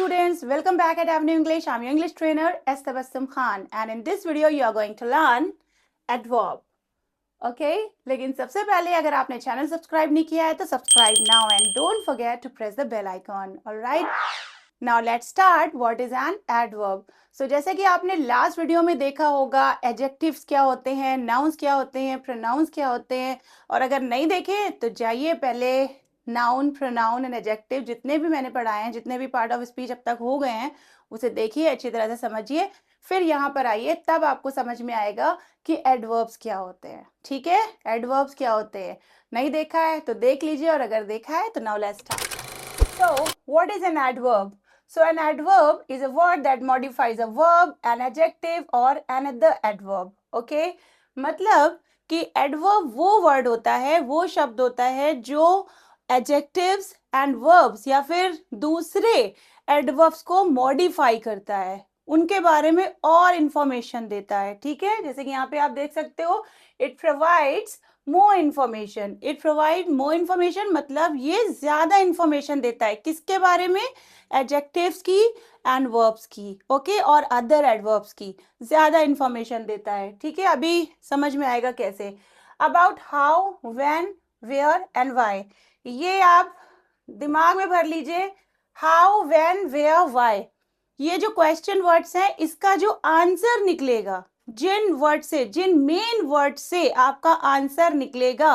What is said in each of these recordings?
students, welcome back at Avenue English. I'm your English trainer Esther Bassam Khan, and in this video you are going to learn adverb. Okay? लेकिन सबसे पहले अगर आपने channel subscribe नहीं किया है तो subscribe now and don't forget to press the bell icon. Alright? Now let's start. What is an adverb? So जैसे कि आपने लास्ट वीडियो में देखा होगा एडजेक्टिव्स क्या होते हैं, नाउन्स क्या होते हैं, प्रोनाउंस क्या होते हैं, और अगर नहीं देखे तो जाइए पहले नाउन, प्रोनाउन एंड एडजेक्टिव जितने भी मैंने पढ़ाए हैं, जितने भी पार्ट ऑफ स्पीच अब तक हो गए हैं, उसे देखिए, अच्छी तरह से समझिए, फिर यहाँ पर आइए, तब आपको समझ में आएगा कि एडवर्ब्स क्या होते हैं. ठीक है, एडवर्ब्स क्या होते हैं. नहीं देखा है तो देख लीजिए, और अगर देखा है तो now let's start. So what is an adverb? So an adverb is a word that modifies a verb, an adjective or another adverb. Okay? मतलब कि adverb वो word होता है, वो शब्द होता है जो adjectives and verbs या फिर दूसरे adverbs को modify करता है, उनके बारे में और information देता है. ठीक है, जैसे कि यहाँ पे आप देख सकते हो, it provides more information. It provide more information मतलब ये ज्यादा information देता है किसके बारे में, adjectives की and verbs की, okay, और other adverbs की ज्यादा information देता है. ठीक है, अभी समझ में आएगा कैसे. About how, when, where and why. ये आप दिमाग में भर लीजिए. How, when, where, why. ये जो क्वेश्चन वर्ड्स हैं, इसका जो आंसर निकलेगा, जिन वर्ड से, जिन मेन वर्ड से आपका आंसर निकलेगा,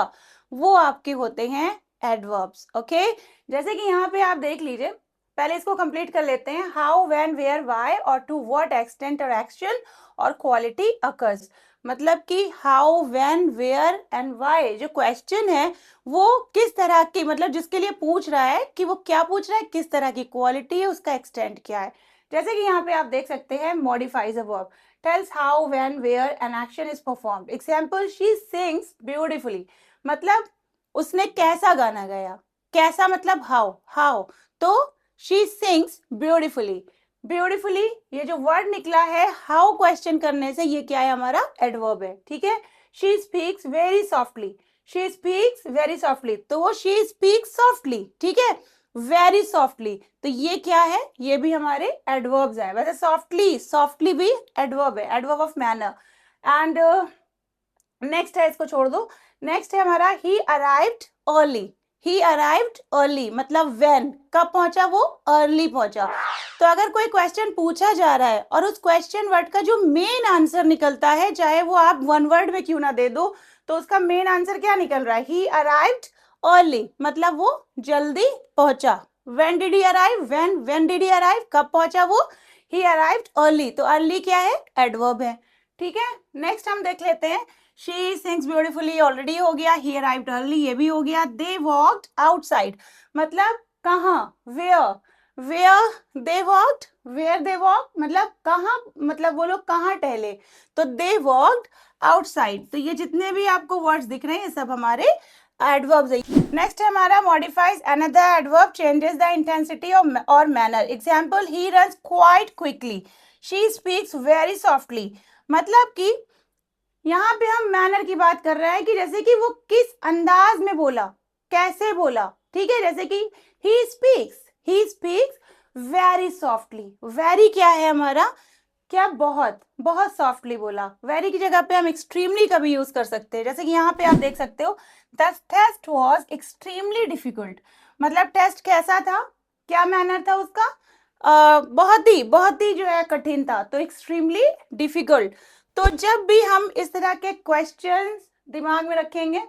वो आपके होते हैं एडवर्ब्स. ओके, जैसे कि यहाँ पे आप देख लीजिए, पहले इसको कंप्लीट कर लेते हैं. हाउ, व्हेन, वेयर, व्हाई और टू व्हाट एक्सटेंट और एक्शन और क्वालिटी अकर्स. मतलब कि how, when, where and why जो क्वेश्चन है वो किस तरह की, मतलब जिसके लिए पूछ रहा है कि वो क्या पूछ रहा है, किस तरह की क्वालिटी है, उसका एक्सटेंट क्या है. जैसे कि यहाँ पे आप देख सकते हैं, modifies a verb, tells how, when, where an action is performed. Example, she sings beautifully. मतलब उसने कैसा गाना गाया, कैसा मतलब how. तो she sings beautifully. Beautifully ये जो वर्ड निकला है how क्वेश्चन करने से, ये क्या है, हमारा एडवर्ब है. ठीक है. She speaks very softly. She speaks very softly. तो वो she speaks softly. ठीक है, वेरी सॉफ्टली, तो ये क्या है, ये भी हमारे एडवर्ब्स है. वैसे सॉफ्टली भी एडवर्ब है, adverb of manner. And next है, इसको छोड़ दो. नेक्स्ट है हमारा ही अराइव्ड अर्ली. ही अराइव्ड अर्ली मतलब व्हेन, कब पहुंचा, वो अर्ली पहुंचा. तो अगर कोई क्वेश्चन पूछा जा रहा है और उस क्वेश्चन वर्ड का जो मेन आंसर निकलता है, चाहे वो आप वन वर्ड में क्यों ना दे दो, तो उसका मेन आंसर क्या निकल रहा है, ही अराइव्ड अर्ली मतलब वो जल्दी पहुंचा. When did he arrive? When did he arrive? कब पहुंचा वो, he arrived early. तो early क्या है, एडवर्ब है. ठीक है, नेक्स्ट हम देख लेते हैं. She sings beautifully ऑलरेडी हो गया, he arrived early ये भी हो गया. They walked outside मतलब कहाँ, where they walked, where they walked मतलब कहाँ, मतलब वो लोग कहाँ टहले, तो they walked outside. तो ये जितने भी आपको वर्ड्स दिख रहे हैं, ये सब हमारे एडवर्ब्स है. नेक्स्ट है हमारा modifies another adverb, changes the intensity और manner. Example, he runs quite quickly. She speaks very softly मतलब कि यहाँ पे हम मैनर की बात कर रहे हैं कि जैसे कि वो किस अंदाज में बोला, कैसे बोला. ठीक है, जैसे कि he speaks very softly. Very क्या है हमारा, क्या, बहुत सॉफ्टली बोला. वेरी की जगह पे हम एक्सट्रीमली कभी यूज कर सकते हैं. जैसे कि यहाँ पे आप देख सकते हो, the test was extremely difficult मतलब टेस्ट कैसा था, क्या मैनर था उसका, बहुत ही जो है कठिन था, तो एक्सट्रीमली डिफिकल्ट. तो जब भी हम इस तरह के क्वेश्चंस दिमाग में रखेंगे,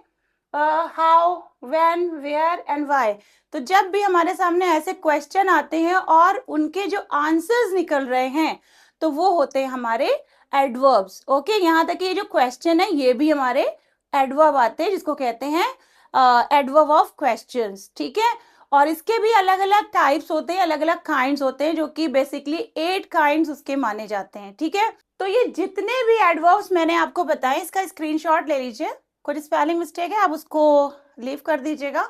how, when, where and why, तो जब भी हमारे सामने ऐसे क्वेश्चन आते हैं और उनके जो आंसर्स निकल रहे हैं, तो वो होते हैं हमारे एडवर्ब्स. ओके, यहाँ तक ये जो क्वेश्चन है ये भी हमारे एडवर्ब आते हैं, जिसको कहते हैं एडवर्ब ऑफ क्वेश्चंस. ठीक है, और इसके भी अलग अलग टाइप्स होते हैं, अलग अलग काइंड्स होते हैं, जो कि बेसिकली 8 काइंड्स उसके माने जाते हैं. ठीक है, तो ये जितने भी एडवर्ब्स मैंने आपको बताए, इसका स्क्रीनशॉट ले लीजिए. कुछ स्पेलिंग मिस्टेक है, आप उसको लीव कर दीजिएगा.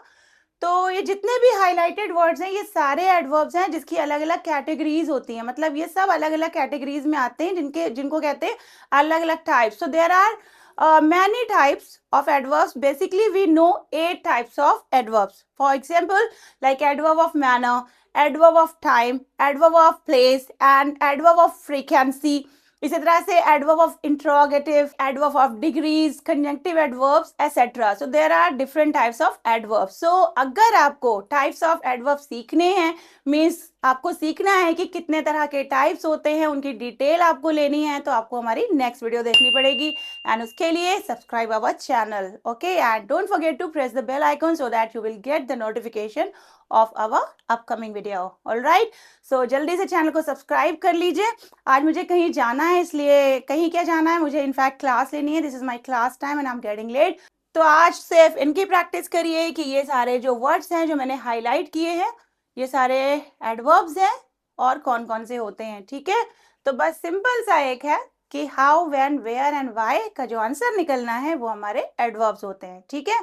तो ये जितने भी हाईलाइटेड वर्ड्स हैं, ये सारे एडवर्ब्स हैं जिसकी अलग अलग कैटेगरीज होती हैं. मतलब ये सब अलग अलग कैटेगरीज में आते हैं, जिनको कहते हैं अलग अलग types. So there are many types of adverbs. Basically, we know 8 types of adverbs. For example, like adverb of manner, adverb of time, adverb of place, and adverb of frequency. इसी तरह से adverb of interrogative, adverb of degrees, conjunctive adverbs, etc. So there are different types of adverbs. So अगर आपको types of adverbs सीखने हैं, means आपको सीखना है कि कितने तरह के टाइप्स होते हैं, उनकी डिटेल आपको लेनी है, तो आपको हमारी नेक्स्ट वीडियो देखनी पड़ेगी. एंड उसके लिए subscribe our channel. Okay, and don't forget to press the bell icon so that you will get the notification of our upcoming video. Alright, so जल्दी से चैनल को सब्सक्राइब कर लीजिए. आज मुझे कहीं जाना है, इसलिए कहीं क्या जाना है, मुझे इनफैक्ट क्लास लेनी है. This is my class time and I am getting late. तो आज सिर्फ इनकी प्रैक्टिस करिए कि ये सारे जो वर्ड्स हैं जो मैंने हाईलाइट किए हैं, ये सारे एडवर्ब्स हैं और कौन कौन से होते हैं. ठीक है, तो बस सिंपल सा एक है कि how, when, where and why का जो आंसर निकलना है वो हमारे एडवर्ब्स होते हैं. ठीक है,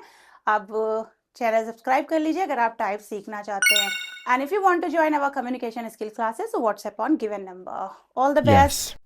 अब चैनल सब्सक्राइब कर लीजिए अगर आप टाइप सीखना चाहते हैं. And if you want to join our communication skill classes, WhatsApp on given number. All the best.